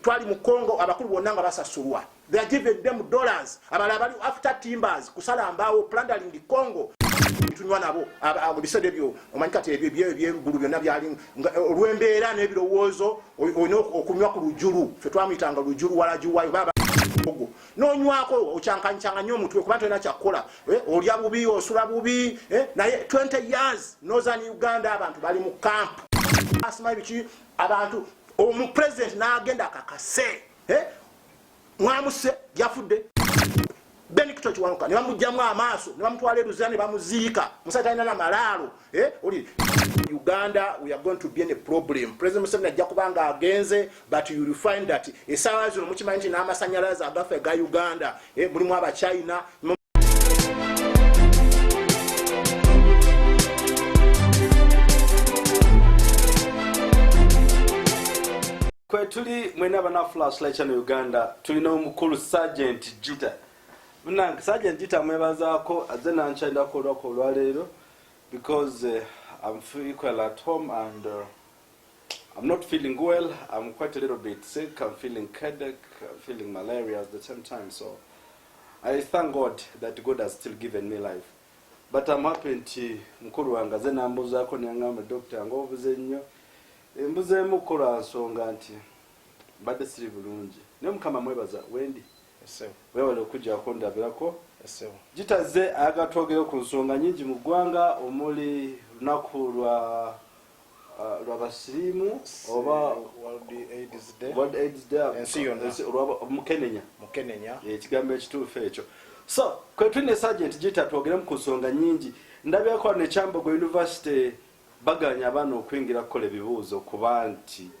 twali mu Congo abakulu bonna nga basasulwa. They are giving them dollars. Abala bali after timbers kusala mbaawo plundering the Congo. Tunywa nabo abisede byo omanyikati ebyembulu byonna byali olwembeera n'ebirowoozo olina okunywa ku lujulu ffe twamuyitanga lujulu walajuwayo baba nonywako ocyankanyikyanga nnyo omutwe kuba tolina kyakkola olya bubi osula bubi naye 20 years Northern Uganda abantu bali mu camp asimayi biki abantu omupresident n'agenda akakase mwamuse yafudde Benito chiwanuka ne bamujjamu amaaso ne bamutwala eruzira ne bamuziika musajja na malaalo oli Uganda we are going to be in a problem. President Museveni ajja kubanga agenze but you will find that esaawa zino mukimanyi nti n'amasanyalaze agafa ga Uganda mulimu aba China kwe tuli mwena bana flashlight chano Uganda tulina omukulu Sergeant Gitta. Munanga Sergeant Gitta mwebazaako azena nchaenda kolwa lwaleero because I'm equal at home and I'm not feeling well. I'm quite a little bit sick. I'm feeling headache, I'm feeling malaria at the same time. So I thank God that God has still given me life. But I'm happy nti mukulu wange azena mbuzaako nyangamba doctor ngovuze nnyo. Embuze mukulu ansonga nti mbadde siri bulungi. Ne mukama mwebaza wendi. Wewe lokujja kondabirako. Gitta ze agatwogera ku nsonga nyingi mu ggwanga omuli lunaku lwa basirimu oba World AIDS Day ensi yonna mukenenya ekigambo ekituufu ekyo. So kwe tulina Sergeant Gitta twogeremu ku nsonga nyingi. Ndabyako ne Kyambogo University baganya abaana okwingira kukola ebibuuzo kuba nti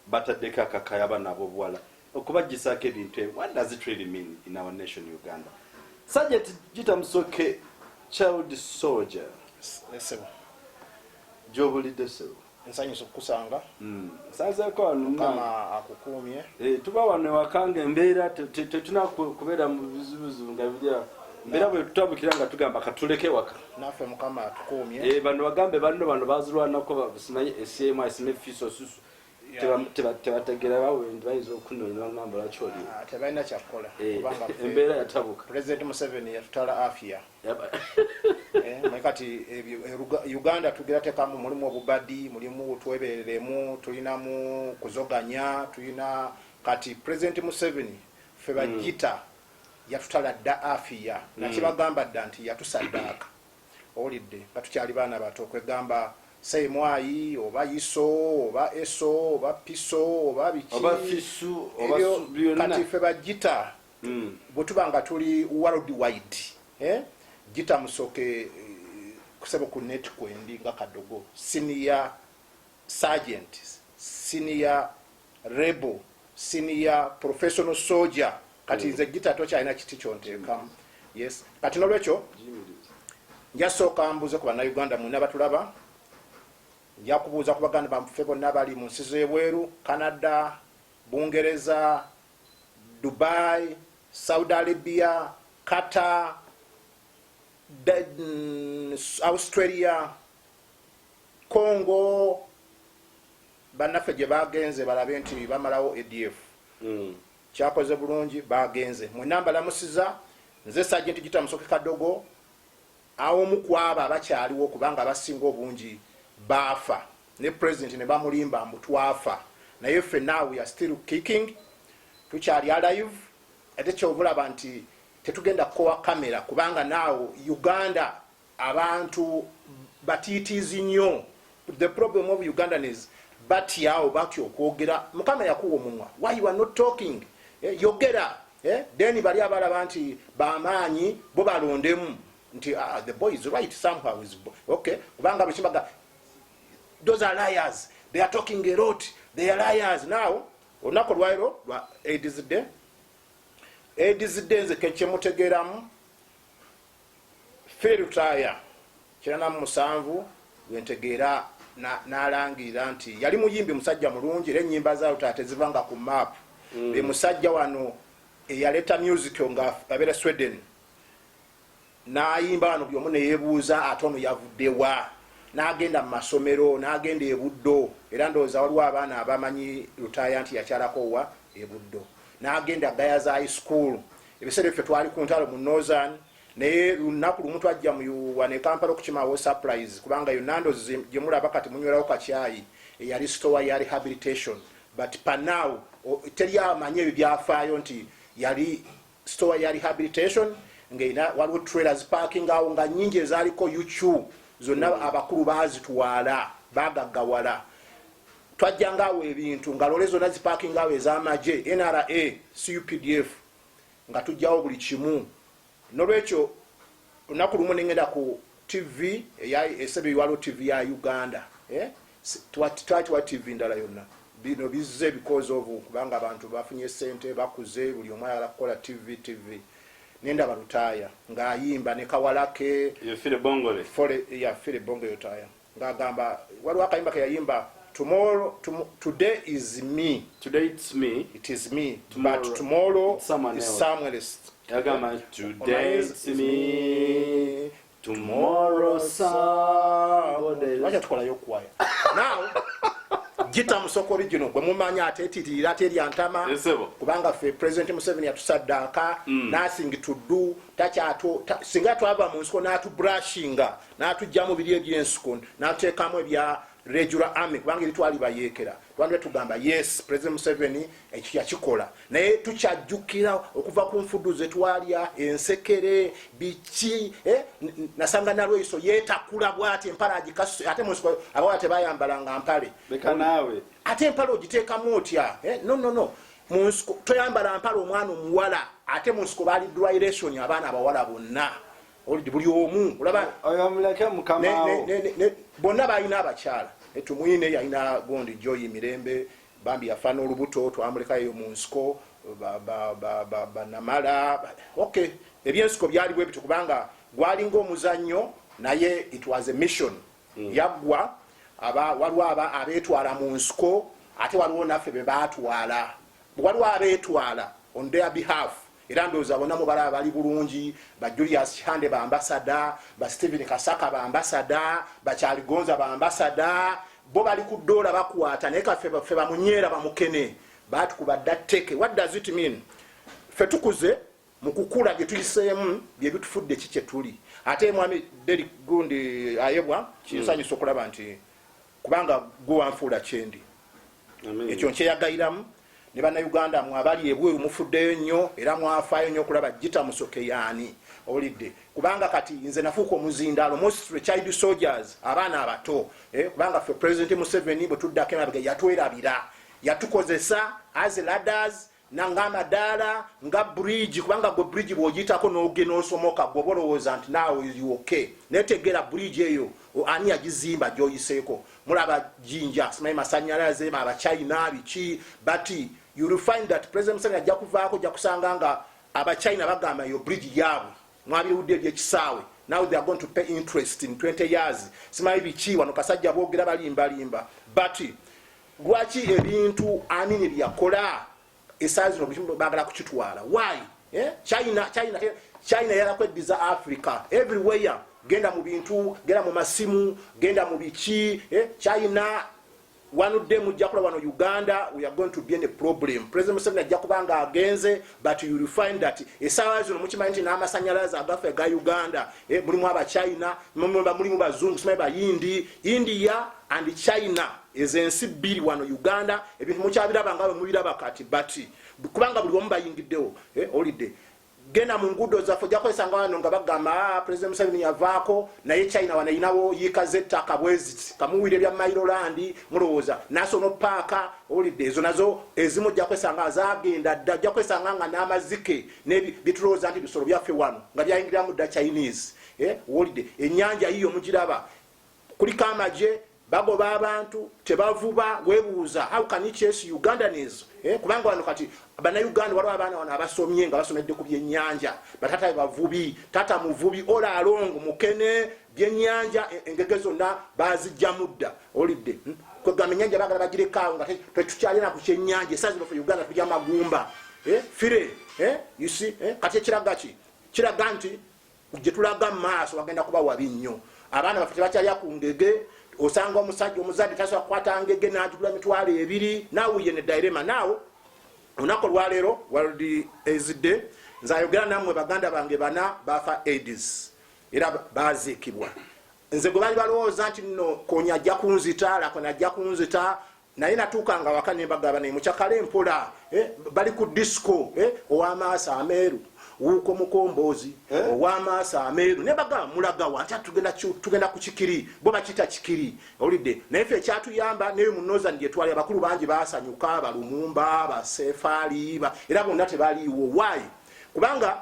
bataddeko akakaya abaana ab'obuwala okubagisaako ebintu what does it really mean in our nation Uganda? Sergeant Gitta Musoke, child soldier. Jobulidde sebo. Nsanyusa okusanga. Sanzeko kama akukumye. Tuba wano wakange embeera tetuna kubeera mu bizibuzi nga bijja. Mbera bwe tutabukiranga tugamba katuleke waka. Naffe mukama atukumye. Bano bagambe bano bazirwanako basimanyi esimu asime fiso susu. Tebategera bawe bayinza okunoonya ngamba lwaki oli tebalina kyakkola kubanga embeera yatabuka. President Museveni yatutala afya kati Uganda tugira tekamu mulimu obubadi mulimu twebereremu tulinamu kuzoganya tulina kati President Museveni feba Gitta yatutala dda afya nakibagamba dda nti yatusaddaaka olidde batukyali baana bato kwegamba Seimwai oba Iso oba Eso oba Piso oba biki oba Fisu oba Subyonna kati feba Gitta bwetubanga tuli worldwide Gitta Musoke kusebo ku net kwendi nga kadogo senior sergeant senior rebel senior professional soldier kati nze Gitta tocha ina kiti kyonteeka yes kati nolwekyo njasooka mbuze ku bana Uganda mwena batulaba njakubuuza ku baganda bamuffe bonna bali mu nsi z'ebweru Canada Bungereza Dubai Saudi Arabia Qatar Australia Congo bannaffe gye bagenze balabe nti bamalawo ADF kyakoze bulungi bagenze mwena mbalamusiza nze Sergeant Gitta Musoke Kadogo awo mukwaba abakyaliwo kubanga abasinga obungi bafa ne president ne bamulimba mbu twafa naye ffe now we are still kicking tukyali alive ate kyobulaba nti tetugenda kukowa kamera kubanga now Uganda abantu batitizi nnyo. The problem of Ugandan is batyawo batyo okwogera mukama yakuwa omunwa why you are not talking yogera then bali abalaba nti bamaanyi bo balondemu nti the boy is right somehow is okay kubanga bishimbaga those are liars. They are talking a lot. They are liars now. Onako lwairo lwa AIDS Day. AIDS Day nze kechemutegeramu fair tire. Kirana musanvu wentegera nalangira nti yali muyimbi musajja mulungi era ennyimba za utate zivanga ku map. Be musajja wano eyaleta music nga abera Sweden. Na ayimba wano byomu ne yebuuza atono yavuddewa. n'agenda mu masomero n'agenda e Buddo era ndowooza waliwo abaana abamanyi lutaaya nti yakyalako wa e Buddo n'agenda Gayaza High School ebiseera ebyo twali ku ntalo mu Northern naye lunaku lumu twajja mu wane Kampala okukimawo surprise kubanga yonna ndowooza gye mulaba kati munywerawo kakyayi eyali store ya rehabilitation but panaw teri amanyi ebyo byafaayo nti yali store ya rehabilitation ngaina waliwo trailers parking awo nga nyingi ezaaliko yuchu zonna abakulu baazitwala bagaggawala twajjanga awo ebintu nga lole zonna ziparking awo ez'amagye NRA CUPDF nga tujjawo buli kimu nolwekyo lunaku lumu nengenda ku TV esebe waliwo TV ya Uganda twatiwa TV ndala yonna bino bizze because of kubanga abantu bafunye sente bakuze buli omwe ayagala kukola TV nenda balutaya ng'ayimba ne kawalake yefire bongole fole ya fire bongo yotaya ngagamba waliwo akayimba ke yayimba today is me it is me but tomorrow is someone else yagamba today is me tomorrow somebody wacha tukola yokwaya now Gitta musoko original gwe mumanya atetirira teri antama kubanga fe president Museveni atusaddaka nothing to do takyato singa twava mu nsiko n'atu brushinga n'atujjamu biri ebyensiko n'ateekamu ebya regular army kubanga litwali bayekera twandwe tugamba yes president Museveni ekyo yakikola naye tukyajjukira okuva ku nfuduze twalya ensekere biki nasanga nalweso yetakula bwati empala agikasu ate musiko abawa tebayambalanga mpale beka nawe ate empala ogiteekamu otya no musiko toyambala mpala omwana omuwala ate musiko bali dry abaana abawala bonna buli omu olaba oyamuleke mukamaawo bonna balina abakyala etumwine yalina gondi Joy Mirembe bambi yafana olubuto twamulekayo mu nsiko banamala okay ebyensiko byali bwe bitu kubanga gwalinga omuzannyo naye it was a mission yaggwa waliwo abeetwala mu nsiko ate waliwo naffe be baatwala waliwo abeetwala on their behalf era ndowooza bonna mubalaba bali bulungi ba Julius Hande ba ambassador ba Stephen Kasaka ba ambassador ba Charlie Gonza ba ambassador bo bali ku dola bakwata naye kaffe bamunyeera bamukene batukuba datteke what does it mean ffe tukuze mu kukula gye tuyiseemu bye bitufudde kike tuli ate mwami Derek Gundi ayebwa kinsanyusa okulaba nti kubanga gwe wanfuula kyendi ekyo nkyeyagayiramu ne bannayuganda mwabali ebweru mufuddeyo nnyo era mwafaayo nnyo okulaba Gitta musoke yaani olidde kubanga kati nze nafuuka omuzindaalo mostly child soldiers abaana abato kubanga ffe president Museveni bwe tuddako emabega yatwerabira yatukozesa as ladders nanga amadaala nga bridge kubanga gwe bridge bw'ogiyitako n'ogenda osomoka gwe bolowooza nti naawe you okay netegera bridge eyo ani yagizimba gy'oyiseeko mulaba jinja simanyi masannyalaze abachina biki but you will find that president Museveni ajja kuvaako ajja kusanga nga abachina bagamba yo bridge yaabwe mwabiwudde ebyekisaawe now they are going to pay interest in 20 years simanyi biki wano kasajja boogera balimbalimba but lwaki ebintu amini byakola esaazi no bagala kukitwala why China yalakweddiza Africa everywhere genda mu bintu genda mu masimu genda mu biki China wanudde mujja kulaba wano Uganda we are going to be in a problem president Museveni ajja kubanga agenze but you will find that esaawa zino mukimanyi nti n'amasannyalaze agafe ga Uganda mulimu abachina mulimu bazungu simanyi bayindi India and China ezensi bbiri wano Uganda ebintu mukyabiraba nga bwe mubiraba kati but kubanga buli omu bayingiddewo olidde genda mu ngudo zaffe jakwesanga wano nga bagamba president Museveni yavaako naye China wanayinawo yikaze ettaka bweziti kamuwire bya Maryland mulowooza national park olidde ezo nazo ezimu jakwesanga zagenda dda jakwesanga nga n'amazike nebitulowooza nti bisolo byaffe wano nga byayingiramu dda Chinese olidde ennyanja yiyo mugiraba kuliko amagye bagoba abantu tebavuba webuuza how can you chase Ugandans kubanga wano kati bannayuganda waliwo abaana wano abasomye nga basomedde ku byennyanja batata bavubi tata muvubi ola alongo mukene byennyanja engege zonna bazijja mudda olidde kwegamba ennyanja bagala bagirekawo nga tetukyalina ku kyennyanja esaazi nofe Uganda tulya magumba fire you see kati ekiraga ki kiraga nti gye tulaga mu maaso wagenda kuba wabi nnyo abaana baffe tebakyalya ku ngege osanga omusajja omuzadde tasobola kukwata ngege n'agigula mitwalo 2 naawuye ne dairema naawo olunaku olwaleero World AIDS Day nze ayogera nammwe baganda bange bana bafa AIDS era baziikibwa nze gwe bali balowooza nti nno konya ajja kunzita lakona ajja kunzita naye natuukanga waka ne mbagamba naye mukyakale mpola bali ku disco ow'amaaso ameeru wuuko mukombozi ow'amaaso ameeru ne bagamba mulagawa nti tugenda ku kikiri bo bakita kikiri olidde naye ffe ekyatuyamba naye munoza ndye twali abakulu bangi baasanyuka balumumba basefaali era bonna tebaliiwo waayi kubanga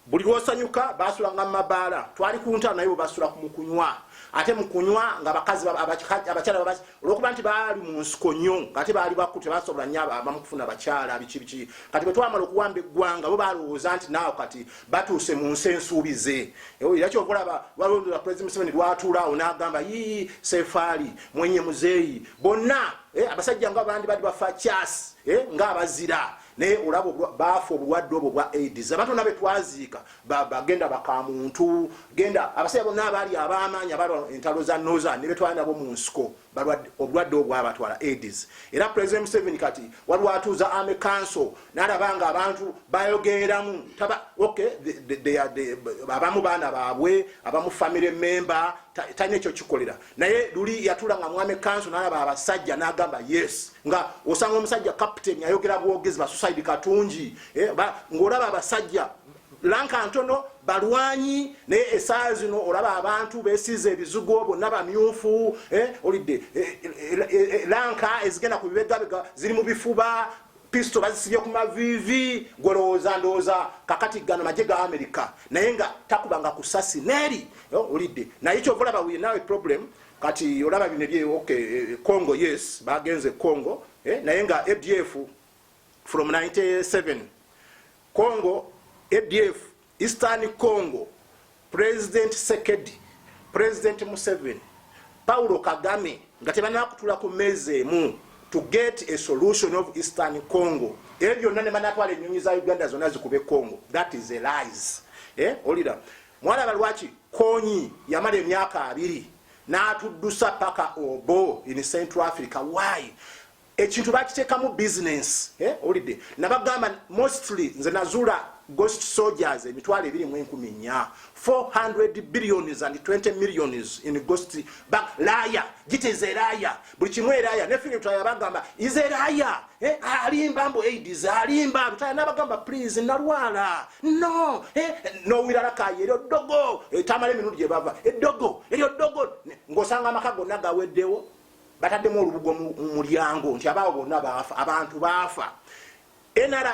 buli lwosanyuka basulanga mu mabaala twali ku ntalo naye basula ku mukunywa ate mukunywa nga bakazi abakyala olwokuba nti baali mu nsiko nnyo ate baali bakulu tebasobola nnyo abamu kufuna abakyala biki kati bwe twamala okuwamba eggwanga bo balowooza nti naawe kati batuuse mu nsi ensuubize era kyova olaba walondola President Museveni lwatuulaawo n'agamba yii sefaali mwenye muzeeyi bonna abasajja nga bandi bali bafa kyasi ng'abazira naye olaba baafa obulwadde obwo bwa AIDS abantu nabe twaziika bagenda bakamuntu genda abasajja bonna abaali ab'amaanyi abalwa entalo za noza ne betwala nabo mu nsiko obulwadde obwo abatwala AIDS era President Museveni kati waliwo atuuza Army Council n'alabanga abantu bayogeeramu abamu baana baabwe abamu family member talina ekyo kikolera naye luli yatula nga Army Council n'alaba abasajja n'agamba yes nga osanga omusajja captain ayogera bwogezi ba society katungi ng'olaba abasajja lanka ntono balwanyi naye essaawa zino olaba abantu beesize ebizugo bonna bamyufu olidde lanka ezigenda ku bibegabega ziri mu bifuba pisto bazisibye ku mavivi golowooza ndowooza kakati gano magye ga Amerika naye nga takubanga ku sasi neeri olidde naye kyova olaba nawe problem kati olaba bino bye Congo yes bagenze Congo naye nga ADF from 97 Congo ADF Eastern Congo President Sekedi President Museveni Paulo Kagame nga tebanakutula ku meeza emu to get a solution of Eastern Congo ebyo nane banatwala ennyonyi za Uganda zonna zikube Congo that is a lies olira mwana balwaki konyi yamala emyaka 2 n'atuddusa paka obo in Central Africa why ekintu bakiteeka mu business olidde nabagamba mostly nze nazula ghost soldiers emitwalo 2.4 400 billions and 20 millions in ghost back liar Gitta is a liar buli kimwe liar ne fili tutaya bagamba is a liar alimba mbo AIDS alimba tutaya nabagamba please nalwala no no wirala kaye ero dogo tamale minuti je bava edogo ngosanga amakago nagaweddewo bataddemu olubugo mu mulyango nti abawo bonna baafa abantu baafa NRA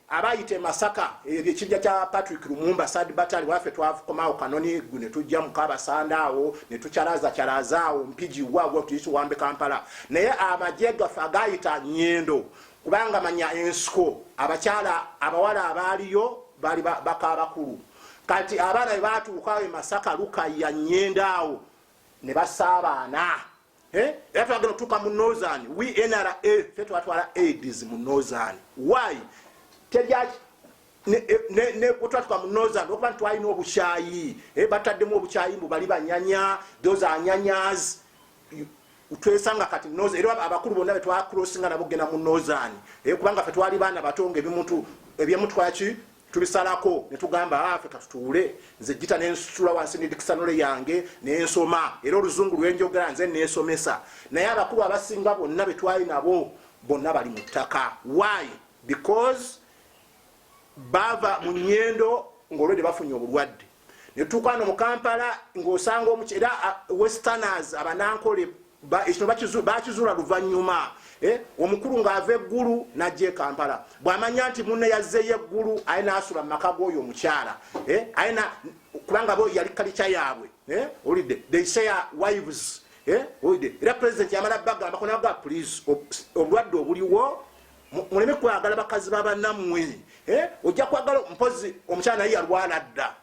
abayite Masaka ekirya kya Patrick Lumumba Sad Batali wafe twakomaawo kanoni gune tujja mukaba sandaawo ne tukyalazaawo mpiji wawo tuyisu wambe Kampala naye amajega fagayita nyendo kubanga manya ensiko abakyala abawala abaliyo bali bakabakulu kati abana batuukawe Masaka luka ya nyendaawo ne basaabana efa gano tuka mu Northern we NRA fetu atwala AIDS mu Northern why tejaki ne kutwatuka mu Northern okuba twalina obukyayi bataddemu obukyayi mbu bali banyanya those are nyanyas utwesanga kati Northern era abakulu bonna betwa crossinga nabo gena mu Northern kubanga fe twali bana batonge ebyemuntu twaki tubisalako ne tugamba Africa tutuule nze Gitta n'ensula wansi ne dictionary yange n'ensoma era oluzungu lwenjogera nze n'esomesa naye abakulu abasinga bonna betwali nabo bonna bali mu ttaka why because bava mu nyendo ng'olwedde bafunye obulwadde ne tukaano mu Kampala ng'osanga era westerners abanankole ekino bakizuula luvannyuma omukulu ng'ava eggulu n'ajja Kampala bw'amanya nti munne yazzeeyo eggulu aye n'asula mu maka g'oyo omukyala kubanga bo yali kalica yaabwe olidde they share wives olidde era president yamala bagamba konaga please obulwadde obuliwo muleme kwagala bakazi b'abannammwe ojja kwagala mpozi omukyala naye yalwala dda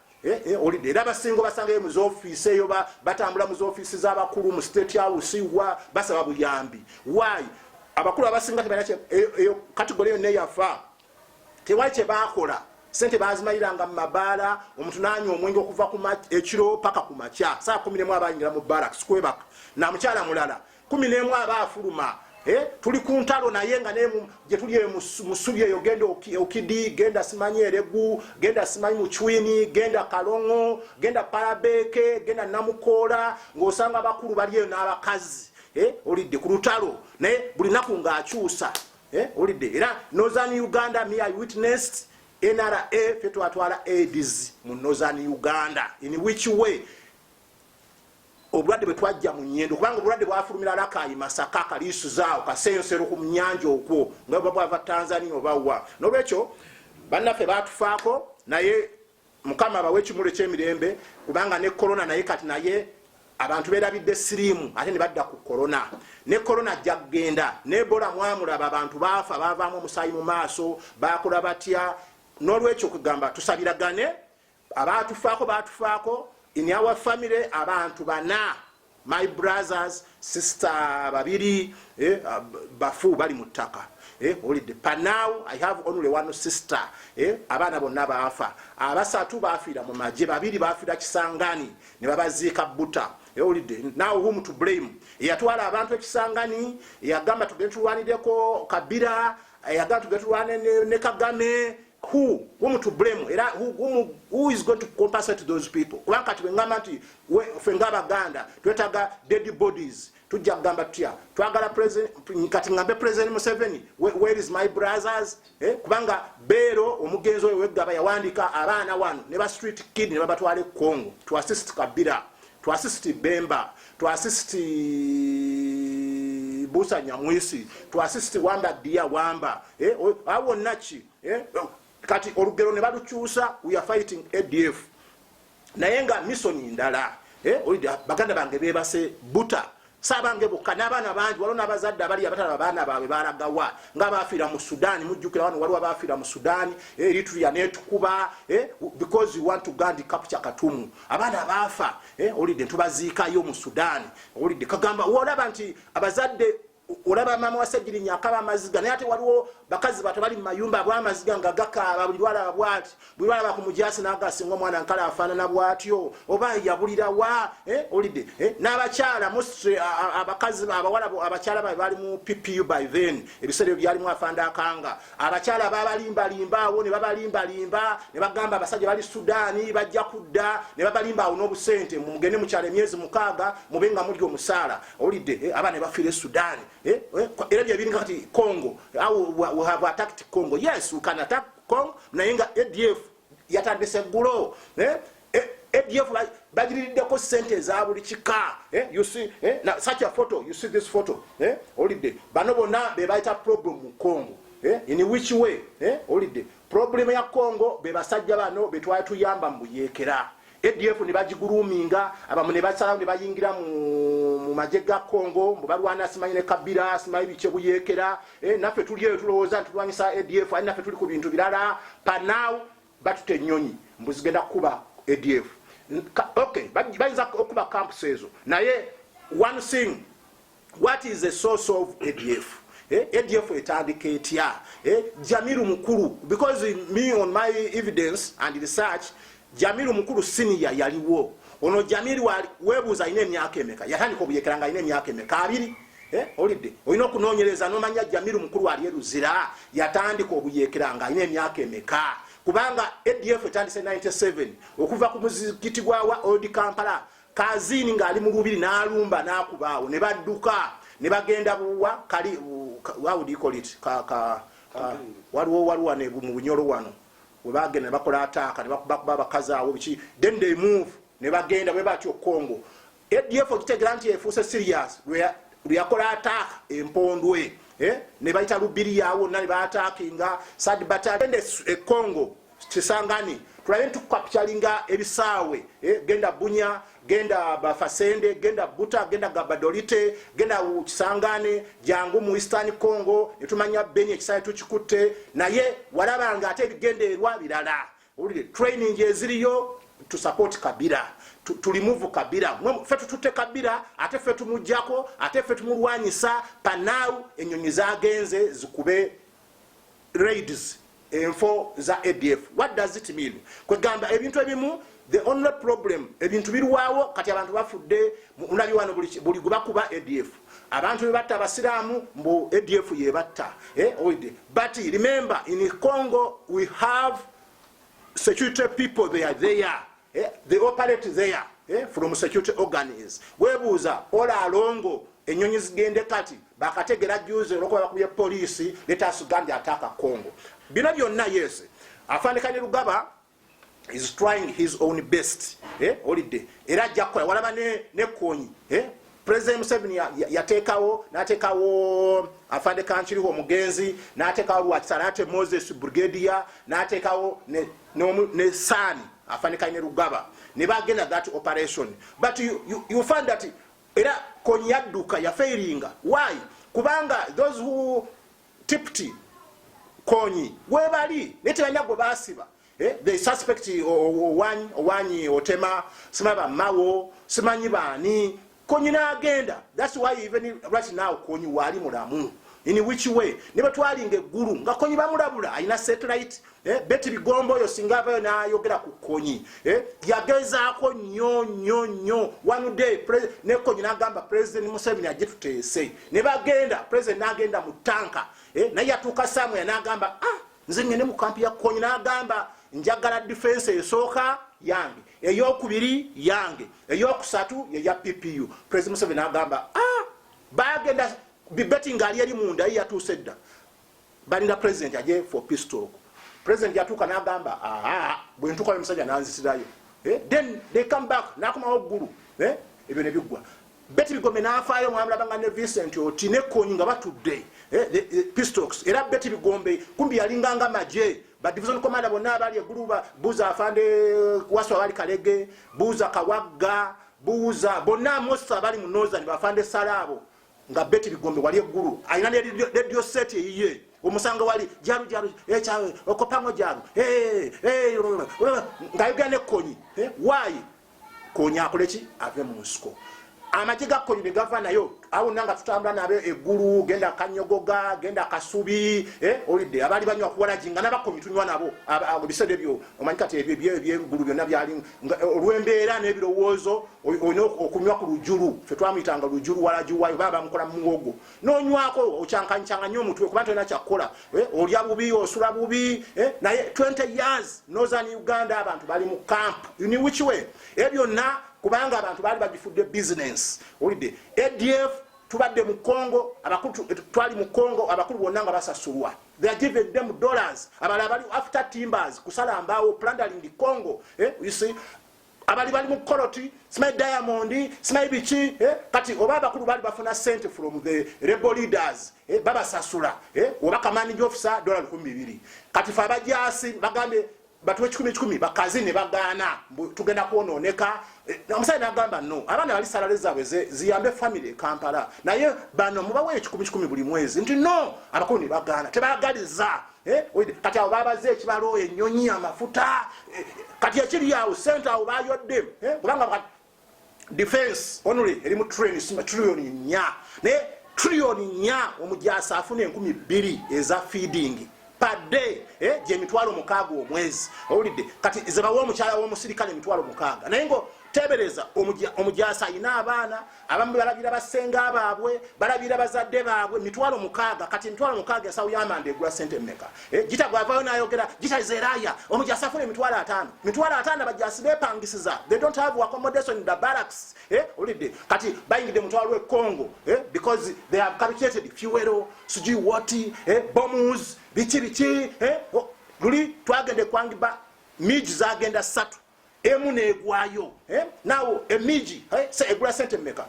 olidde era abasinga basangayo mu z'ofiisi eyo batambula mu z'ofiisi z'abakulu mu state house wa basaba buyambi why abakulu abasinga tebalina eyo kategori yonna eyafa tewali kye baakola sente bazimaliranga mu mabaala omuntu nanywa omwenge okuva ku ekiro paka ku makya saa 11 abayingira mu barracks kwebaka na mukyala mulala 11 abafuluma tuli ku ntalo naye nga gye tuli musubi eyo genda okidi genda simanyi eregu genda simanyi muchwini genda kalongo genda parabeke genda namukoola ng'osanga bakulu bali eyo n'abakazi olidde ku lutalo naye buli naku ng'akyusa olidde era Northern Uganda me I witnessed NRA fetwatwala AIDS mu Northern Uganda in which way obulwadde bwe twajja mu nnyendo kubanga obulwadde bwafulumira Rakai Masaka kalisuzaao kasensero ku nyanja okwo nga bava Tanzania obawa nolwekyo bannaffe batufaako naye mukama bawe ekimule ky'emirembe kubanga ne corona naye kati naye abantu berabidde sirimu ate ne badda ku corona ne corona jaggenda ne Ebola mwamulaba abantu baafa bavaamu omusaayi mu maaso bakola batya nolwekyo kugamba tusabiragane batufaako in our family abantu bana my brothers sister babiri bafu bali mutaka olidde but now I have only one sister abana bonna baafa abasatu baafira mu maje babiri baafira Kisangani ne babaziika Buta olidde now whom to blame yatwala abantu ekisangani yagamba tugetulwanireko Kabira yagamba tugetulwane ne Kagame whom to blame era who is going to compensate those people kubanga tubengamba nti fenga Baganda twetaga dead bodies tujja kugamba tutya twagala president kati ngambe president Museveni where is my brothers kubanga Bero omugenzi oyo weggaba yawandika abaana wano ne ba street kid ne babatwale Congo to assist Kabira to assist Bemba to assist Busa Nyamwisi to assist Wamba Dia Wamba awo nachi kati olugero ne balukyusa we are fighting ADF naye nga misoni ndala Baganda bange bebase Buta sabange bokka n'abaana bangi waliwo n'abazadde abali abatala abaana baabwe balagawa nga baafira mu Sudan mujjukira wano waliwo abaafira mu Sudan Eritrea netukuba because we want to Gandhi capture Katumu abaana baafa olidde tubaziikayo mu Sudan olidde kagamba olaba nti abazadde olaba mama wasajiri nyakaba amaziga naye ate waliwo bakazi bato bali mu mayumba bw'amaziga nga gakaaba buli lwala bwati buli lwala bakumujasi n'agasinga omwana nkala afaanana bwatyo oba yabulira wa olidde n'abakyala mostly abakazi abawala abakyala bali mu PPU by then ebiseera byalimu afanda akanga abakyala babalimbalimba awo ne babalimbalimba ne bagamba abasajja bali Sudani bajja kudda ne babalimba awo n'obusente mugende mukyala emyezi 6 mubenga mulya omusaala olidde aba ne bafiire Sudani era byebiringa kati Congo we have attacked Congo. Yes, we can attack Congo. Nayenga ADF yatandise gulo. ADF like bagirideko sente za buli kika. You see, now such a photo. You see this photo. Holiday. Bano bona be baita problem mu Congo. In which way? Holiday. Problem ya Congo be basajja bano betwa tuyamba mbuyekera. ADF ne bagiguruminga abamu ne basala ne bayingira mu majega Congo mubalwana simanyi ne Kabira simanyi biche buyekera naffe tuliyo tulowooza tulwanyisa ADF ali naffe tuli ku bintu birala pa now batute nyonyi mbuzigenda kuba ADF okay bayinza okuba camps ezo naye one thing what is the source of ADF ADF etandika etya Jamiru mukuru because me on my evidence and research Jamiru mukuru senior yaliwo ono Jamiru webuza ine myaka emeka yatandika obuyekeranga ine myaka emeka abiri olidde oyina okunoonyereza nomanya Jamiru mukuru ali eruzira yatandika obuyekeranga ine myaka emeka kubanga ADF etandise 97 okuva ku muzikiti gwa Old Kampala kazini ngali mu lubiri n'alumba n'akubaawo ne badduka ne bagenda buwa kali how do you call it waliwo ne mu bunyolo wano webagenda bakola ataka ne bakuba bakazi awo biki then they move ne bagenda bwe batyo Congo ADF okitegera nti efuuse serious lyakola ataka empondwe ne bayita lubiri yawo ne baatakinga sad battalion Congo Kisangani tulabe tukapchalinga ebisaawe genda Bunya genda Bafasende genda Buta genda Gabadolite genda Kisangani jangu mu Eastern Congo etumanya Beni ekisaye tukikutte naye walabanga ate bigenderwa birala ulire training eziriyo to support Kabira to remove Kabira fetu tute Kabira ate fetu mujako ate fetu mulwanyisa pa now enyonyi zagenze zikube raids enfo za ADF. What does it mean? Kwegamba ebintu ebimu, the only problem ebintu biruwawo kati abantu bafudde unali wano buli gubakuba ADF. Abantu bebatta abasiraamu mbu ADF yebatta. But remember, in Congo we have security people there. They operate there from security organs. Webuuza ola alongo enyonyi zigende kati bakategera juze olwokuba bakubye poliisi leta Uganda ataka Congo. Bino byonna yes. Afande Kane Lugaba is trying his own best. Holiday. Era jakkola walaba ne konyi. President Museveni yatekawo natekawo afande Kanchiriho Mugenzi natekawo Lwakisalate Moses Brigadier natekawo ne Sani afande Kane Lugaba ne bagenda that operation. But you find that era konyi yadduka ya failinga. Why? Kubanga those who tipped konyi webali netebanya gwe basiba. They suspect owanyi otema simaba mawo simanyi bani konyi na agenda. That's why even right now konyi wali mulamu. In which way? Niba twalinga eggulu nga konyi bamulabula ayina satellite. Beti bigombo yo singava na yogera ku konyi. Yagezaako nnyo. One day ne konyi nagamba President Museveni agituteese. Ne bagenda President nagenda mu tanka. Naye atuuka Samuel nagamba nze ngene mu kampi ya konyi nagamba njagala defense esooka yange. Eyokubiri yange. Eyokusatu ya PPU. President Museveni nagamba bagenda betting ali eri munda yatuuse dda. Balinda President aje for peace talk. President yatuuka nagamba bwe ntuuka omusajja nanzisirayo. Then they come back nakomawo ggulu. Ebyo ne biggwa. Beti bigombe n'afaayo mwamulabanga ne Vincent oti ne konyi nga batudde. Peace talks. Era beti bigombe kumbi yalinganga maje. But division commander bonna abali egguluba buuza afande Wasu abali Kalege, buuza Kawagga, buuza bonna most abali mu Northern bafande Salabo. Nga beti bigombe wali eggulu. Ayina radio set yiye. Omusanga wali jaru echawe okopango jaru nga ne konyi. Why? Konyi akoleki ave mu nsiko. Amajiga konyi ne gavana yo awo nanga tutambula nabe eggulu genda Kanyogoga genda Kasubi olide abali banywa kuwala jinga nabakonyi tunywa nabo bisede byo omanyikati eby'eggulu byonna byali olwembeera n'ebirowoozo olina okunywa ku lujulu fe twamuyitanga lujulu wala juwayo baba mukola muwogo n'onywako ocyankanyanga nnyo omutwe kuba tolina kyakkola olya bubi osula bubi naye 20 years Northern Uganda abantu bali mu camp. In which way? Byonna kubanga abantu bali bagifudde business. Olide ADF tubadde mu Congo abakulu twali mu Congo abakulu bonna nga basasulwa. They are giving them dollars. Abala bali after timbers kusala ambao plundering the Congo. You see abali bali mu Koroti smile Diamond smile bichi kati obaba kulu bali bafuna sent from the rebel leaders baba sasula obaka manage officer $200 kati fa bajasi bagambe batu 10 bakazi ne bagana tugenda kuononeka omusajja nagamba no abana bali salary zaabwe ziyambe family Kampala naye bano mubawe 10 buli mwezi nti no abakulu ne bagana tebagaliza kati abo babaze ekibalo ennyonyi amafuta kati ekiri yawo center abo bayodde kubanga defense only eri mu train sima trillion nya ne trillion nya omujasa afune 2,000 eza feeding per day je mitwalo mukago omwezi olide kati zebawo omukyala w'omusirikale mitwalo mukaga naye ngo tebereza omujasa ayina abaana abamu balabira basenga abaabwe balabira bazadde baabwe mitwalo mukaga kati mitwalo mukaga esawu y'amanda egula sente mmeka Gitta gwavayo n'ayogera Gitta zeraya omujasa afune mitwalo 5 bajasi bepangisiza. They don't have accommodation in the barracks olide kati bayingide mutwalo we Congo because they have calculated fuel suji wati bombs bichi luli twagende kwangiba miji zagenda 3 emu negwayo now a miji say egula sente meka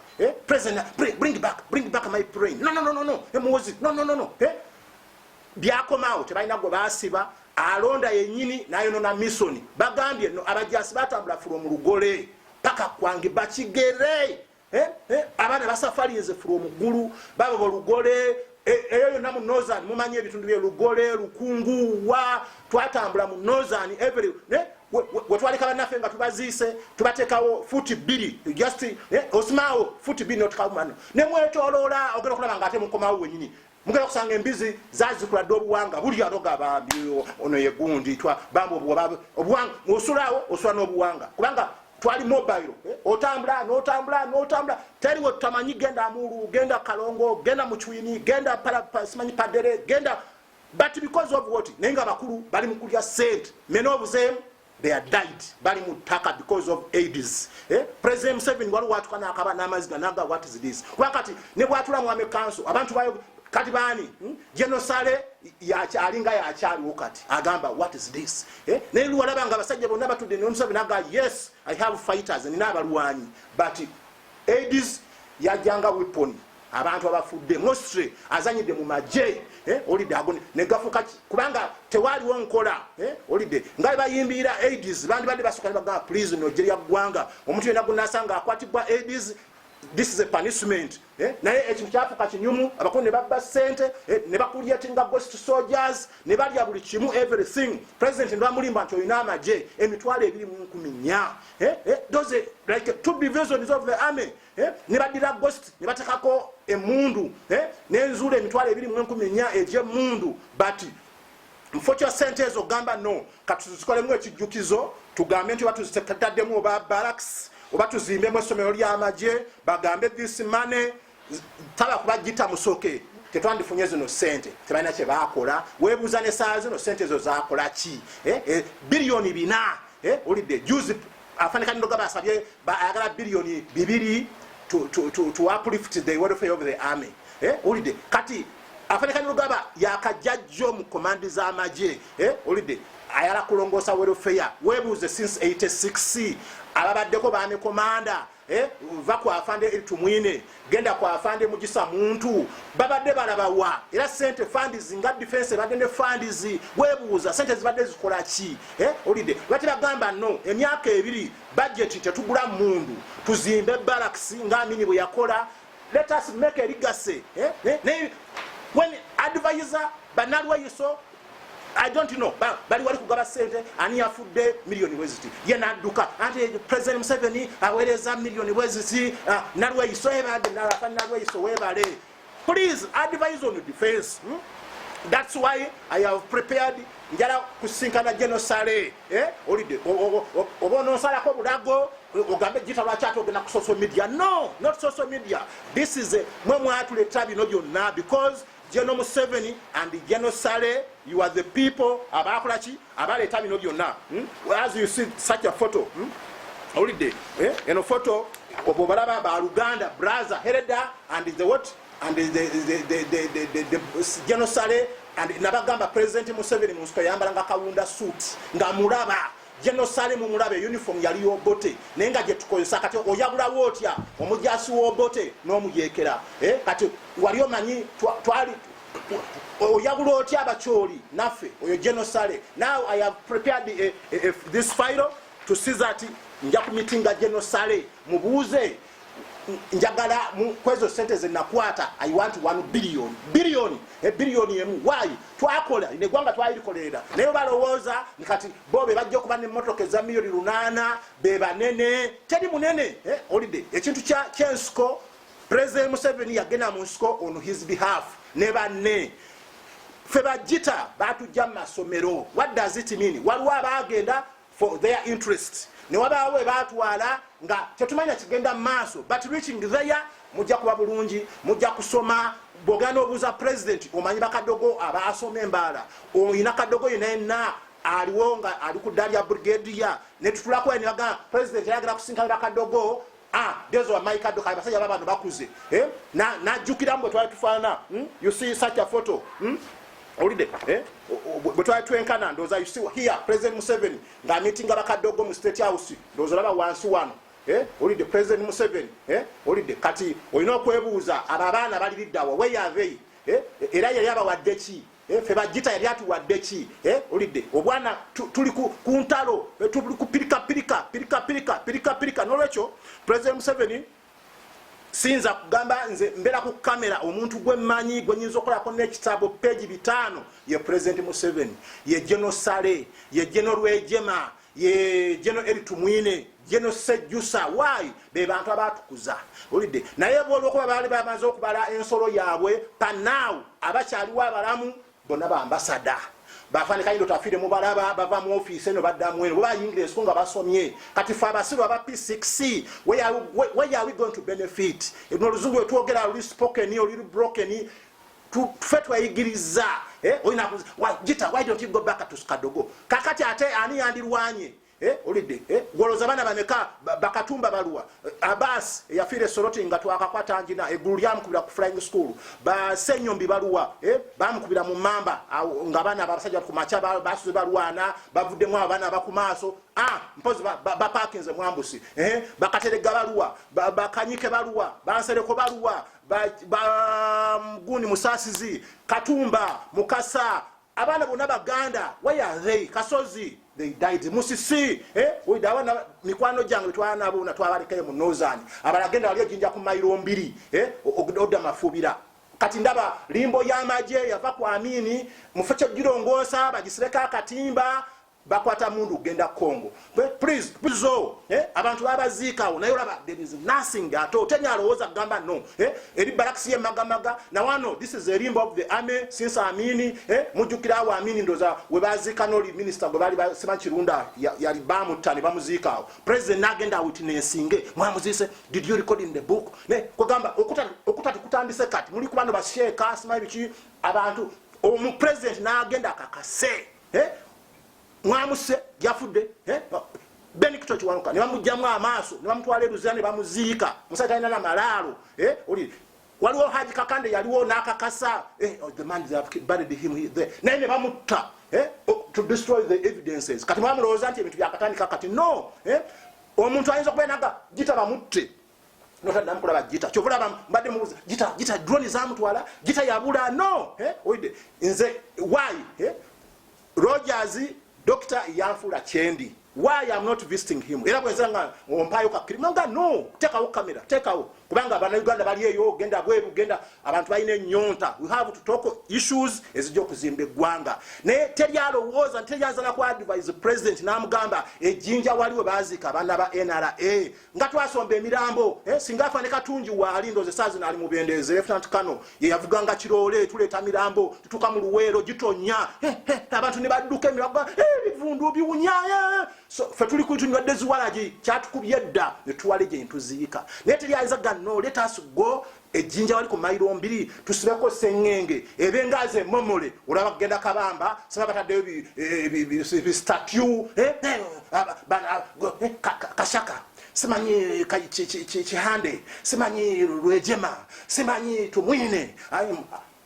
president bring back my brain no emuwozi no byakomaawo tebalina gwe basiba alonda yenyini nayo nona mission bagambye no abajasi batambula from Lugole paka kwangiba Kigere abana basafarize from Gulu baba Lugole eyo na mu Northern mumanye ebitundu bye Lugole Lukungu wa twatambula mu Northern every wetwalika banafe nga tubazise tubatekawo $40 just osmao $40 not kaumano ne mwetolola ogera kulaba ngate mukomawo wenyini mugenda kusanga embizi zazikuladde obuwanga buli aloga bambi ono yegundi twa bambo obuwanga osulawo osula n'obuwanga kubanga twali mobile otambula taliwo tutamanyi genda Amuru genda Kalongo genda Muchwini genda simanyi Padere genda but because of what nenga bakulu bali mukulya sent many of them they are died bali mutaka because of AIDS President Museveni wali watukana akaba n'amazina naga what is this wakati ne bwatula mu council abantu bayo kati bani genocide alinga yakyali wakati agamba what is this ne luwalaba nga basajja bonna batudde ne Museveni naga yes I have fighters nina abalwanyi but AIDS yajanga weapon abantu abafudde mostly azanyide mu maje olide agone ne gafuka kubanga tewaliwo nkola olide ngali bayimbira AIDS bandi bade basoka bagamba please no jeria gwanga omuntu yena gunasanga akwatibwa AIDS this is a punishment naye ekintu kyafuka kinyumu abakulu ne babba sente ne bakulyetinga ghost soldiers ne balya buli kimu everything president ndo amulimba nti oyina amaje emitwalo 214 those like two divisions of the army ne badira ghost ne batakako emundu n'enzule emitwalo 214 eje mundu but mfocha sente ezo gamba no katuzikolemu ekijjukizo tugambe nti batuzitataddemu oba barracks oba tuzimbemu essomero ly'amaje bagambe this money taba kuba Gitta musoke tetwandifunye zino sente tebalina kye baakola weebuuza ne saa zino sente ezo zaakola ki biliyoni 4 olidde juzi afanika ndoga basabye ayagala biliyoni 2 to uplift the welfare of the army olidde kati afanika ndoga yakajjajjo mu command z'amaje olidde ayala kulongosa welfare weebuuze since 86 ababaddeko baame komanda va kwa afande tumwine genda kwa afande mugisa muntu babadde balabawa era sente funds nga defense bagende funds webuuza sente zibadde zikola ki olide batira gamba no emyaka 2 budget tetugula mundu tuzimbe barracks nga amini bwe yakola let us make a legacy when advisor banalwa yiso I don't know bali wali kugaba sente ani afudde million weziti yena duka anti President Museveni awereza million weziti nalwe isoeba nalwe isowebale please advise on defense that's why I have prepared njala kusinkana genocide olide obono sala ko budago ogambe Gitta lwachato gena ku social media no not social media this is mwemwe atuleta bino byonna because General Museveni and the genocide, you are the people abakulachi abaleta bino byonna as you see such a photo holiday eno photo obo balaba ba Uganda brother Hereda and the what and the genocide and nabagamba President Museveni musko yambala nga kawunda suit nga mulaba genocide mu mulabe uniform yali obote nenga je tukozesa kati oyagula wotya omujasi wobote no muyekera kati wali omanyi twali oyagula otya abacholi nafe oyo genocide now I have prepared this file to see that nja ku meetinga genocide mubuze njagala kwezo sente zinakwata I want 1 billion emu why twakola ne gwanga twayilikolera nayo balowooza nkati bobe bajja kuba ne motoka za milioni 8 beba nene tedi munene holiday ekintu kyensko President Museveni yagena mu nsko on his behalf never ne feba Gitta batujja masomero what does it mean waliwo abagenda for their interest ne wabawe batwala nga tetumanya kigenda maso but reaching there mujja kuba bulungi mujja kusoma bogano obuza president omanyi bakadogo abasoma embala oyina kadogo yena aliwo nga ali ku Dalia brigadier ne tutulako ene baga president yagala kusinkana kadogo there's a mic kadogo abasajja babano bakuze na jukira mbo twali tufana you see such a photo holiday but I twenkana ndoza you see here President Museveni nga meeting abakadogo mu State House ndoza laba wansi wano holiday President Museveni holiday kati oyina okwebuuza ababana bali liddawa where are they era yali abawadde ki feba Gitta yali atuwadde ki holiday obwana tuli ku ntalo tuli ku pirika nolwekyo President Museveni sinza kugamba nze mbera ku kamera omuntu gwe manyi gwe nyinza okolako n'ekitabo page 5 ye President Museveni ye genocide ye General Rwejema ye General Eritumwine, General Sejjusa, why be bantu abatukuza olide naye bw'olwokuba baali bamaze okubala ensolo yaabwe panaawo abakyaliwo abalamu bonna bambasada bafanika ndo tafire mubalaba bava mu office eno baddamu eno baba yingire esonga basomye kati fa abasiru aba P6C where are we going to benefit eno luzungu etwogera luli spoken or luli broken tufetwa yigiriza oyina Gitta, why don't you go back to Kadogo kakati ate ani yandirwanye olide goloza bana bameka bakatumba baluwa Abbas yafire soroti nga twakakwata njina egulu lyamukubira ku flying school ba senyombi baluwa bamukubira mu mamba nga bana abasajja ku macha basuze balwana bavudde mu abana bakumaso mpozi ba parkinze mwambusi bakaterega baluwa bakanyike baluwa bansereko baluwa ba mguni musasizi katumba mukasa abana bonna baganda where are they kasozi they died musisi oidawana mikwano jangu twana abo na twabalekaye mu nozani abalagenda wali ojinja ku mailo 2 oda mafubira kati ndaba limbo yamaje yava ku Amini mufecho girongosa bagisireka akatimba bakwata mundu genda Congo please abantu babazika nayo laba there is nothing at all tenya aloza gamba no eri baraksi ye magamaga na wano this is a limbo of the army since Amini mujukira wa Amini ndoza we bazika no minister go bali basema Kirunda yali bamutani bamuzika president nagenda witnessinge mwamuzise did you record in the book ko gamba okuta tukutandise kati muri kubano basheka sima bichi abantu omu president nagenda kakase mwamuse yafude Benito chiwanuka ne bamujjamu amaaso ne bamutwala eruzira ne bamuziika musajja na malalo oli waliwo Haji Kakande yaliwo nakakasa the man they have buried him there ne bamutta to destroy the evidences kati mwamuloza nti ebintu byakatandika kati no omuntu ayinza kubenaga Gitta bamutte nota namukula ba Gitta chovula mbadde mubuza Gitta drone zamutwala Gitta yabula no oide nze why Rogers Dr. Yanfula Chendi, why I'm not visiting him? Era kwezanga ompayo ka kirimanga no, take out camera, take out. Kubanga abana Uganda bali eyo genda bweru genda abantu bayine nyonta. We have to talk issues ezijjo kuzimbe gwanga. Ne teryalo woza ntejaza na kwa advise president namugamba ejinja waliwe bazika abana ba NRA. Nga twasombe emirambo, singafa ne katunji wali ndoze sazi nali mubendeze Lieutenant Kano ye yavuganga kirole tuleta mirambo tutuka mu luwero gitonya. Abantu ne badduka emirago bivundu biwunya. So fatuli kutunwa dezuwalaji kyatukubyedda ne tuwaleje ntuzika. Ne teryaza no let us go ejinja wali ku mailo 2 tusibeko sengenge ebengaze momole olaba genda kabamba sabata de statue kashaka simanyi chihande simanyi Rwejema simanyi Tumwine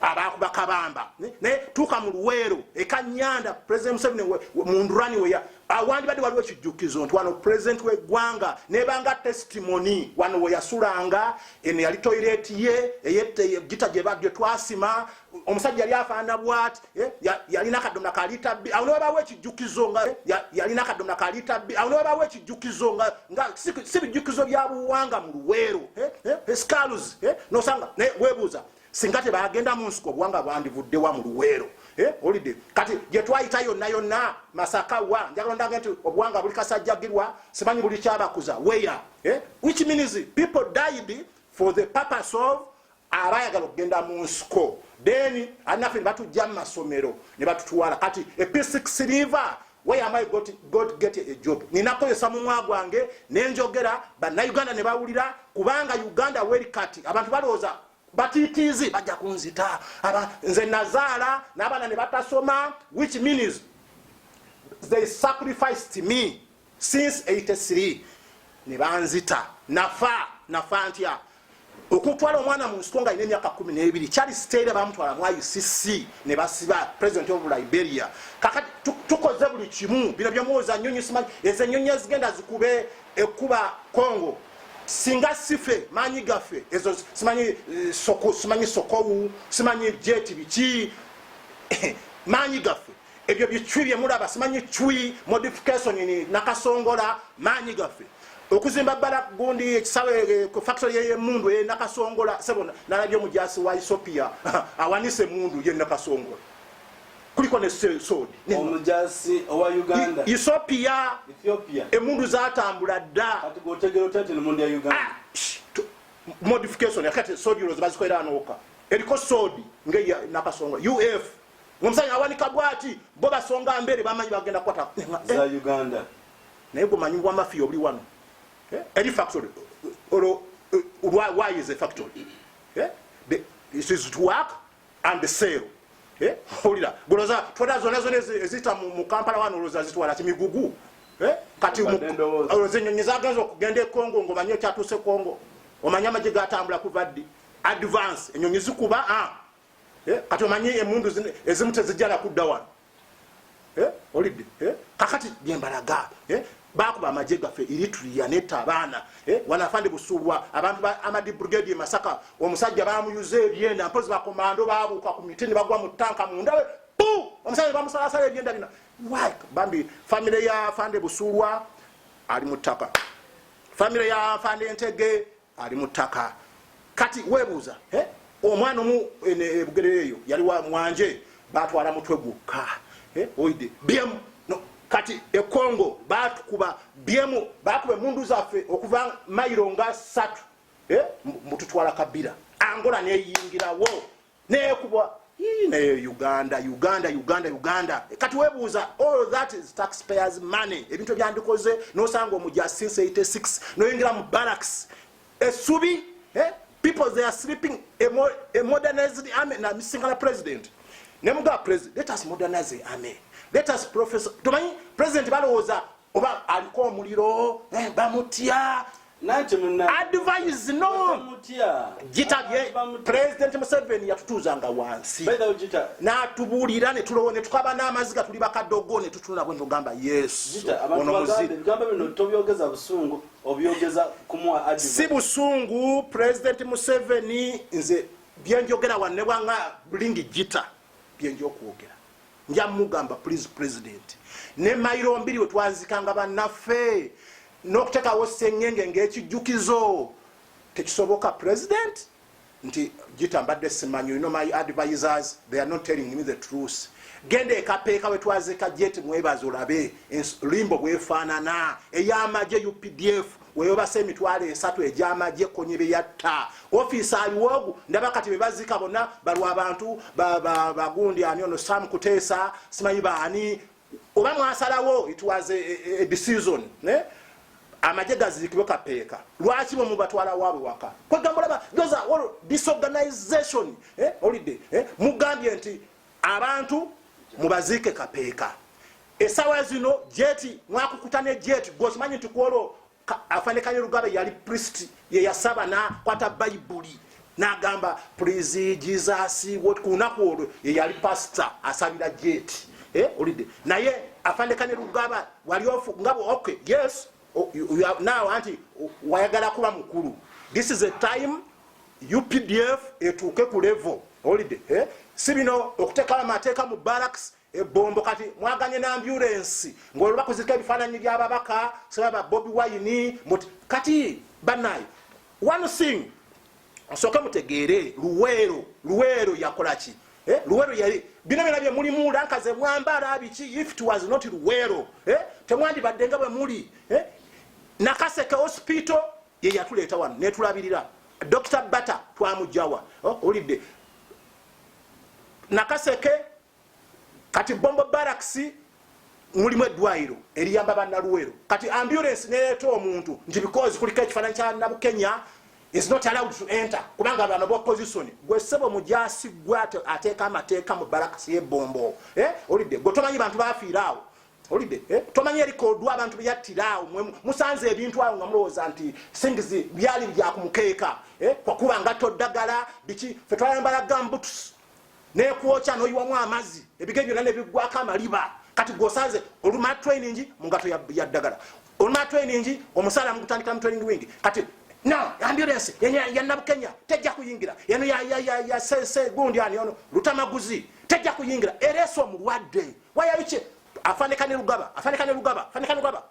abakuba kabamba ne tuka mu luwero ekanyanda president Museveni mundurani we awandi badi waliwo kijukizo ntwano president we gwanga nebanga testimony wano we yasulanga ene yali toilet ye eyete Gitta je bagye twasima omusajja yali afana bwat yali nakadomna kalita awno bawe kijukizo nga yali nakadomna kalita awno bawe kijukizo nga sibijukizo bya buwanga mu luwero scalus no sanga ne webuza singate bagenda mu nsuko bwanga bwandivudde wa mu luwero holiday kati je twaita yonna Masaka wa njagalonda ngati obwanga buli kasajjagirwa simanyi buli kyabakuza where which means people died for the purpose of abayagala okugenda mu nsuko then anafe batujja mu masomero ne batutuwala kati a P6 river where am I got get a job ninakozesa mu mwagwange nenjogera bannayuganda ne bawulira kubanga Uganda weri kati abantu balooza batitizi bajja kunzita nze nazala n'abana ne batasoma which means they sacrificed me since 83 ne banzita nafa ntya okutwala omwana mu nsonga ine emyaka 12 Charles Taylor bamutwala mu ICC ne basiba president of Liberia kakati tukoze buli kimu bino byamuoza nyonyi simanyi ezo nyonyi zigenda zikube ekuba Congo singa sife manyi gafe ezo simanyi sokowu simanyi jet bichi manyi gafe ebyo bichwibye mulaba simanyi chwi modification ni nakasongola manyi gafe okuzimba bala gundi ekisawe ku factory ye mundu ye nakasongola sabona nalabyo mujasi wa Ethiopia awanise mundu ye nakasongola kuliko ne sword omujasi owa Uganda Ethiopia emundu zatambula dda kati gotegero tate emundu ya Uganda modification yakati sword yozo bazikolera anoka eriko sword ngeya nakasonga UF ngomusanya awanika bwati bo basonga mbere bamanyi bagenda kwata za Uganda naye gomanyi bwa mafia obuli wano any factory or why is a factory it is to work and the sale olira goloza twada zona ezita mu Kampala wano oloza zitwala kimigugu kati oloze nyonyiza gazo okugenda Congo ngomanyo kyatuse Congo omanya amaje gatambula kuvaddi advance enyonyi zikuba kati omanyi emundu ezimu tezijjala kudda wano olidde kakati byembalaga bakuba amaje gaffe Eritrea n'etabaana wanafande busulwa abantu amadi brigade Masaka omusajja bamuyuze ebyenda mpozi bakomando babuka ku mitini bagwa mu tanka mundawe omusajja bamusalasala ebyenda bina why bambi family ya fande busulwa ali mutaka family ya fande Entege ali mutaka kati webuza omwana mu ebugereyo yali wa mwanje batwala mutwe gukka oide biemu no kati Congo batukuba biemu bakube mundu zaffe okuva mayironga 3 mututwala Kabila Angola neyingirawo nekubwa ne Uganda kati webuza all that is taxpayers money ebintu byandikoze no sango muja since 86 no yingira mu barracks esubi people they are sleeping a modernized army na Singapore president nemuga president let us modernize the army let us professor tomanyi president baloza oba aliko muliro bamutya nanti munna advise no mutya Gitta president Museveni yatutuzanga wansi Gitta na tubulira ne tulowone tukaba na amaziga tuli bakadogo ne tutuna bwe ngamba yes ono muzidi ngamba bino tobyogeza busungu obyogeza kumwa advise si busungu president Museveni nze byenjogera wanne bwanga bulingi Gitta byenjo kwogera nja mugamba please president ne mayiro mbiri wetwazikanga banaffe nokutekawo sengenge ng'ekijjukizo tekisoboka president nti Gitta mbadde simanyi you know my advisors they are not telling me the truth gende ekapeeka wetwazika jet mwebazo olabe limbo bwefaanana ey'amagye UPDF weyobasa emitwalo 3 egy'amagye konyebe yatta office aliwogu ndaba kati bebazika bonna balwa abantu bagundi ani ono Sam Kuteesa simanyi baani oba mwasalawo it was a decision amaje gazikibwe kapeeka lwaki bo mubatwala waabwe waka kwegambula those are all disorganization holiday mugambye nti abantu mubazike kapeeka esawa zino jeti mwakukutane jeti gosimanyi tukwolo afanekanye Lugabe yali priest ye yasaba na kwata Bible nagamba praise Jesus what kunakwolo ye yali pastor asabira jeti holiday naye afanekanye Lugabe wali ofu ngabo okay yes you are now anti wayagala kuba mukulu this is a time UPDF etuke ku level holiday sibino okuteka amateeka mu barracks ebombo kati mwaganye na ambulance ngolo bakuzika ebifaananyi by'ababaka sababa Bobi Wine kati banayi one thing soka mutegeere luwero yakolaki luwero yali bino bino bye mulimu lankaze mwambala abiki if it was not luwero temwandi baddenga bwe muli Nakaseke hospital ye yatuleeta wano netulabirira Dr. Bata twamujawa olidde Nakaseke kati bombo barracks mulimu eddwayiro eriyamba bannaluwero kati ambulance neeto omuntu nti because kuliko ekifaananyi kya Nabukenya is not allowed to enter kubanga abantu bo opposition gwe sebo mujasi gwate ateeka amateeka mu barracks y'ebombo olidde gwe tomanyi bantu bafiiraawo olidde tomanyi erikodwa abantu byattirawo musanze ebintu awo nga mulowooza nti singizi byali byakumukeeka kwakuba nga toddagala biki fe twayambala gambutus nekwokya n'oyiwamu amazzi ebige byonna ne biggwako amaliba kati gwosanze oluma training mu ngato yaddagala oluma training omusala mugutandika mu training wing kati no ambulance ya Nabukenya tejja kuyingira yano ya sese gundi ani ono lutamaguzi tejja kuyingira ereso mulwadde wayabiche afanekane Lugaba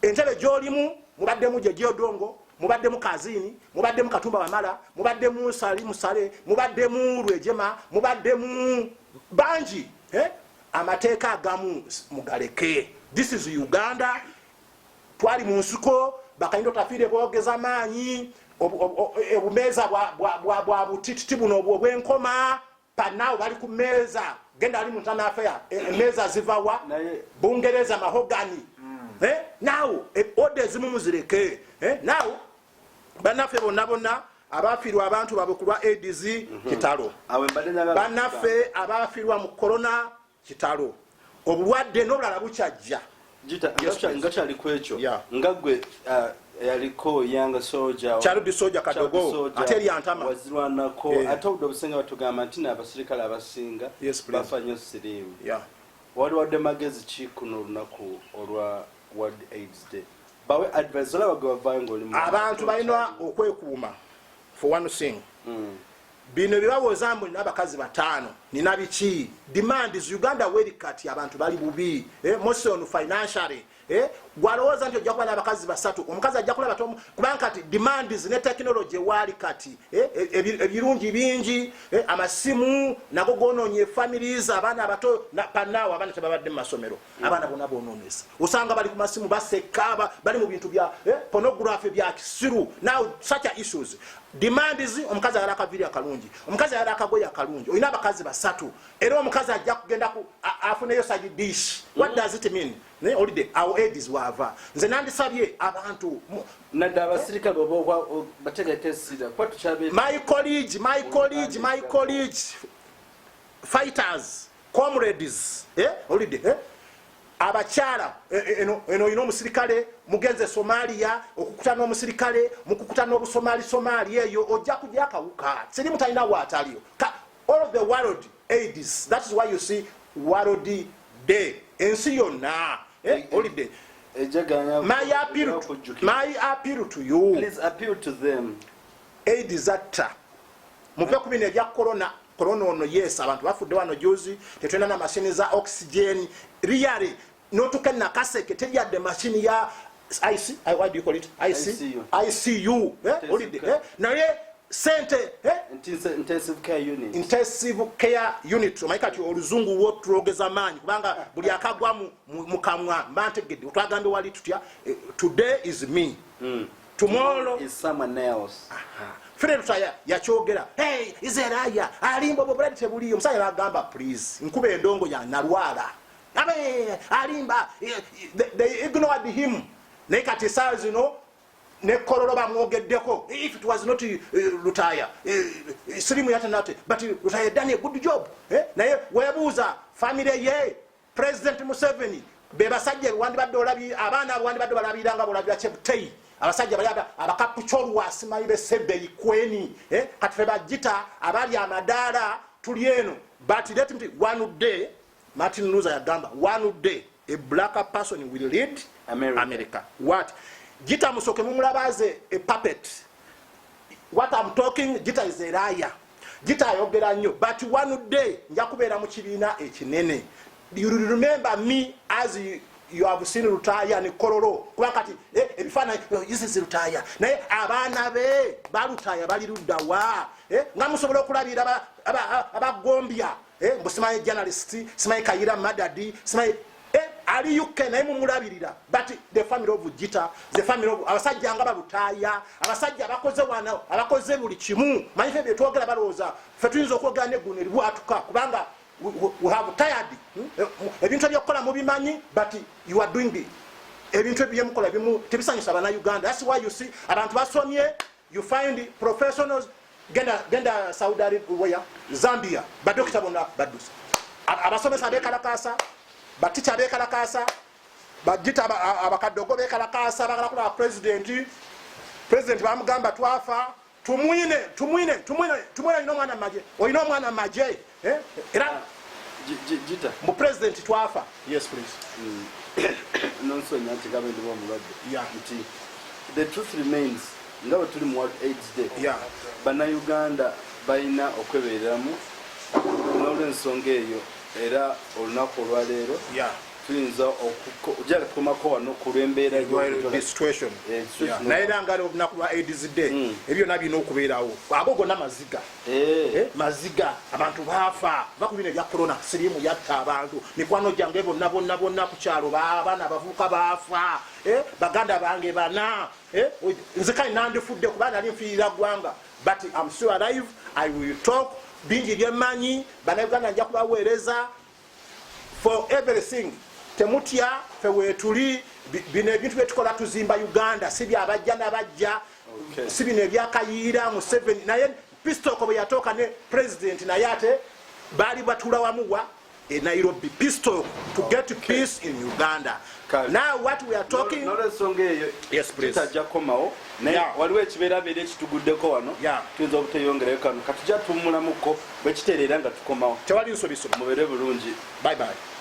entebe jolimu mubadde muje gyodongo mubadde mu kazini mubadde mu Katumba Wamala mubadde mu Musale mubadde mu Lwejema mubadde mu banji amateeka agamu mugaleke. This is Uganda. Twali mu nsiko bakayindo tafiire boogeza maanyi obumeeza bwa butititi buno obwenkoma panaawo bali ku meeza genda ali muntana affair emeeza zivawa Bungereza mahogani naawo ode ezimu muzireke naawo bannaffe bonna abafiirwa abantu babwe kulwa AIDS kitalo bannaffe abafiirwa mu corona kitalo obulwadde n'obulala bukyajja nga kyali kwekyo nga gwe yaliko yanga soja Charudi soja kadogo ateri antama wazirwanako ate obudde obusinga batugamba nti n'abasirikale abasinga bafa nnyo siriimu wali wadde magezi ki kuno olunaku olwa World AIDS Day bawe advice olaba gwe bavaayo ng'oli abantu balina okwekuuma for one thing bino bibawooza mbu nina abakazi 5 nina biki demands Uganda weri kati abantu bali bubi mostly on financially gwalowooza nti ojja kuba n'abakazi 3 omukazi ajja kulaba kubanga kati demands ne technology wali kati ebirungi bingi amasimu nago gonoonye families abaana abato panaawo abaana tebabadde mu masomero abaana bonna bonoonesa osanga bali ku masimu baseka bali mu bintu bya pornography bya kisiru now such issues demands omukazi ayala akaviri akalungi omukazi ayala akagoye akalungi olina abakazi 3 era omukazi ajja kugenda afuneyo side dish what does it mean holiday our AIDS wava nze nandisabye abantu nadda abasirikale bobo bategeke sida kwa tuchabe my college fighters comrades holiday abakyala eno ino musirikale mugenze Somalia okukutana n'omusirikale mukukutana n'obusomali eyo ojja kujja akawuka siri mutalina wataliyo all of the world AIDS. That is why you see World Day ensi yonna holiday. My appeal to you, please appeal to them. AIDS atta muve ku bino ebya corona ono yes abantu bafudde wano juzi tetwenda na machine za oxygen really notukana kaseke telyadde machine ya what do you call it ICU holiday naye sente intensive care unit omaikati oluzungu wo tulogeza manyi kubanga buli akagwa mu kamwa mbantegedde twagambe wali tutya today is me tomorrow is someone else. Fred yakyogera izeraya alimba bobuladi tebuliyo musaya nagamba please nkube endongo ya nalwala alimba they ignored him nekati size ne kololo bamwogeddeko if it was not retire sirimu yatanate but retire done a good job naye webuuza family ye President Museveni bebasajja wandi badde olabi abaana wandi badde balabiranga bolabira Cheptei abasajja bali abakapuchorwa asimayire sebe ikweni kati feba Gitta abali amadala tuli eno but let me one day Martin Luther yagamba one day a black person will lead America. What Gitta musoke mumulabaze a puppet. What I'm talking, Gitta is a liar. Gitta ayogera nnyo but one day nja kubeera mu kibiina ekinene. You remember me as you have seen retire ni kororo kubakati ebifana yisi retire naye abaana be balutaya bali ludda wa nga musobola okulabira abagombya mbusimaye journalist simaye Kayira Madadi simaye ali UK naye mumulabirira but the family of Gitta the family of abasajja nga balutaya abasajja abakoze wana abakoze buli kimu manyife bye twogera balooza fe tuyinza okwogera neguno eribwatuka kubanga we have tired ebintu ebyokukola mubimanyi but you are doing the ebintu ebyemukola bimu tebisanyusa abana Uganda. That's why you see abantu basomye you find professionals genda Saudi Arabia Zambia badokita bonna badusa abasomesa bekalakasa baticha bekalakasa bagita abakadogo bekalakasa bakala president bamugamba twafa tumwine ino mwana maje oyino mwana maje era Gitta mu president twafa. Yes please. Nonso nyati kama ndiwo mulwadde the truth remains ngawe tuli mu World AIDS Day bana Uganda balina okwebereramu n'olwensonga eyo era olunaku olwaleero tuyinza ojala tukomako wano ku lw'embeera situation naye era nga olunaku lwa AIDS day ebyo byonna birina okubeerawo ago gonna maziga abantu baafa va ku bino ebya corona sirimu yatta abantu mikwano gyange bonna ku kyalo abaana abavubuka baafa baganda bange bana nze kale nandifudde kuba nali nfiirira ggwanga but I'm still alive. I will talk bingi byemanyi bannayuganda nja kubaweereza for everything. Temutya fe wetuli bino ebintu byetukola tuzimba Uganda si byabajja n'abajja si bino ebyakayiira mu 7 naye pistol bwe yatooka ne president naye ate baali batula wamuwa Nairobi pistol to get peace in Uganda. Now what we are talking yes please tajakomao naye waliwo ekibeera beera ekituguddeko wano tuyinza obuteyongereyo kano katujja tummulamuko bwe kitereera nga tukomawo tewali nsobiso mubeere bulungi bye bye.